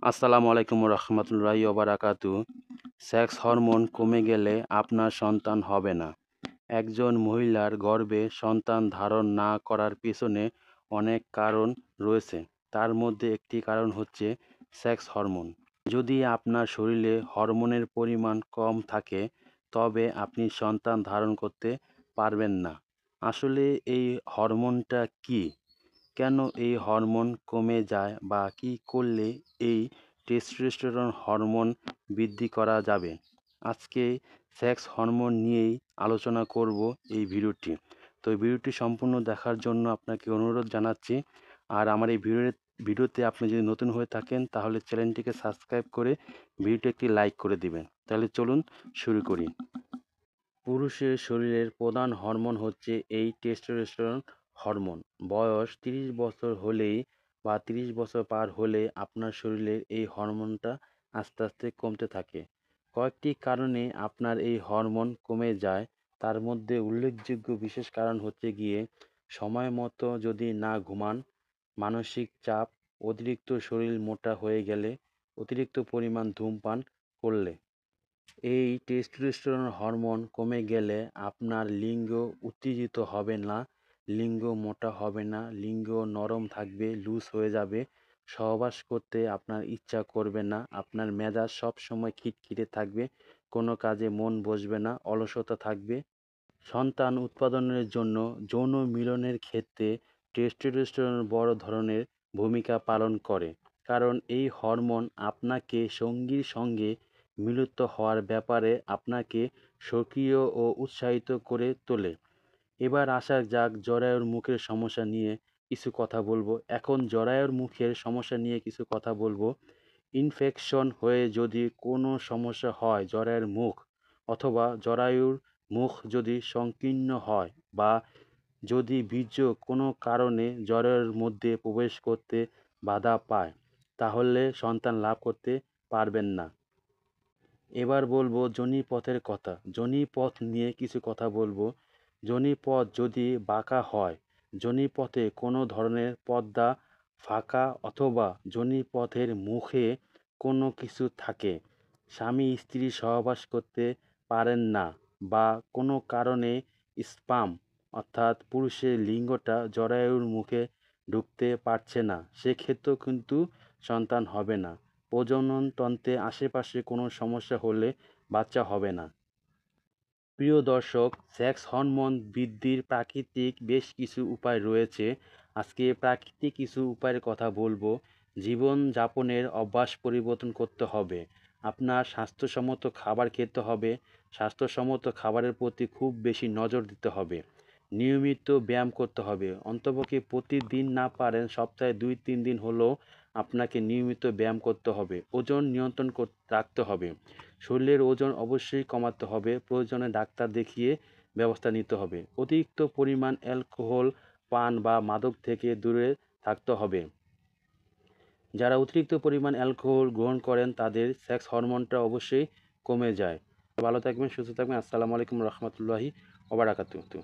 আসসালামু আলাইকুম রহমতুল্লাহি ওবারাকাতু। সেক্স হরমোন কমে গেলে আপনার সন্তান হবে না। একজন মহিলার গর্ভে সন্তান ধারণ না করার পেছনে অনেক কারণ রয়েছে। তার মধ্যে একটি কারণ হচ্ছে সেক্স হরমোন। যদি আপনার শরীরে হরমোনের পরিমাণ কম থাকে তবে আপনি সন্তান ধারণ করতে পারবেন না। আসলে এই হরমোনটা কী? কেন এই হরমোন কমে যায় বা কী করলে এই টেস্টোস্টেরন হরমোন বৃদ্ধি করা যাবে? আজকে সেক্স হরমোন নিয়েই আলোচনা করব এই ভিডিওটি। তো এই ভিডিওটি সম্পূর্ণ দেখার জন্য আপনাকে অনুরোধ জানাচ্ছি। আর আমার এই ভিডিওতে আপনি যদি নতুন হয়ে থাকেন তাহলে চ্যানেলটিকে সাবস্ক্রাইব করে ভিডিওটি একটি লাইক করে দিবেন। তাহলে চলুন শুরু করি। পুরুষের শরীরের প্রধান হরমোন হচ্ছে এই টেস্টোস্টেরন হরমোন। বয়স 30 বছর হলেই বা 30 বছর পার হলে আপনার শরীরের এই হরমোনটা আস্তে আস্তে কমতে থাকে। কয়েকটি কারণে আপনার এই হরমোন কমে যায়। তার মধ্যে উল্লেখযোগ্য বিশেষ কারণ হচ্ছে গিয়ে সময় মতো যদি না ঘুমান, মানসিক চাপ, অতিরিক্ত শরীর মোটা হয়ে গেলে, অতিরিক্ত পরিমাণ ধূমপান করলে। এই টেস্টোস্টেরন হরমোন কমে গেলে আপনার লিঙ্গ উত্তেজিত হবে না, লিঙ্গ মোটা হবে না, লিঙ্গ নরম থাকবে, লুজ হয়ে যাবে, সহবাস করতে আপনার ইচ্ছা করবে না, আপনার মেজাজ সবসময় খিটখিটে থাকবে, কোনো কাজে মন বসবে না, অলসতা থাকবে। সন্তান উৎপাদনের জন্য যৌন মিলনের ক্ষেত্রে টেস্টোস্টেরন বড় ধরনের ভূমিকা পালন করে, কারণ এই হরমোন আপনাকে সঙ্গীর সঙ্গে মিলিত হওয়ার ব্যাপারে আপনাকে সক্রিয় ও উৎসাহিত করে তোলে। এবার আসা যাক জরায়ুর মুখের সমস্যা নিয়ে কিছু কথা বলবো। এখন জরায়ুর মুখের সমস্যা নিয়ে কিছু কথা বলবো। ইনফেকশন হয়ে যদি কোনো সমস্যা হয় জরায়ুর মুখ অথবা জরায়ুর মুখ যদি সংকীর্ণ হয় বা যদি বীর্য কোনো কারণে জরায়ুর মধ্যে প্রবেশ করতে বাধা পায় তাহলে সন্তান লাভ করতে পারবেন না। এবার বলবো যোনিপথের কথা। যোনিপথ নিয়ে কিছু কথা বলবো। যোনিপথ যদি বাঁকা হয়, যোনিপথে কোনো ধরনের পর্দা ফাঁকা অথবা যোনিপথের মুখে কোনো কিছু থাকে, স্বামী স্ত্রী সহবাস করতে পারেন না বা কোনো কারণে স্পাম অর্থাৎ পুরুষের লিঙ্গটা জরায়ুর মুখে ঢুকতে পারছে না, সেক্ষেত্রেও কিন্তু সন্তান হবে না। প্রজননতন্ত্রে আশেপাশে কোনো সমস্যা হলে বাচ্চা হবে না। প্রিয় দর্শক, সেক্স হরমোন বৃদ্ধির প্রাকৃতিক বেশ কিছু উপায় রয়েছে। আজকে প্রাকৃতিক কিছু উপায়ের কথা বলবো। জীবনযাপনের অভ্যাস পরিবর্তন করতে হবে। আপনার স্বাস্থ্যসম্মত খাবার খেতে হবে। স্বাস্থ্যসম্মত খাবারের প্রতি খুব বেশি নজর দিতে হবে। নিয়মিত ব্যায়াম করতে হবে। অন্তপক্ষে প্রতিদিন না পারেন সপ্তাহে 2-3 দিন হলেও আপনাকে নিয়মিত ব্যায়াম করতে হবে। ওজন নিয়ন্ত্রণ রাখতে হবে। শরীরের ওজন অবশ্যই কমাতে হবে, প্রয়োজনে ডাক্তার দেখিয়ে ব্যবস্থা নিতে হবে। অতিরিক্ত পরিমাণ অ্যালকোহল পান বা মাদক থেকে দূরে থাকতে হবে। যারা অতিরিক্ত পরিমাণ অ্যালকোহল গ্রহণ করেন তাদের সেক্স হরমোনটা অবশ্যই কমে যায়। ভালো থাকবেন, সুস্থ থাকবেন। আসসালামু আলাইকুম রহমতুল্লাহি ওবারাকাতুহু।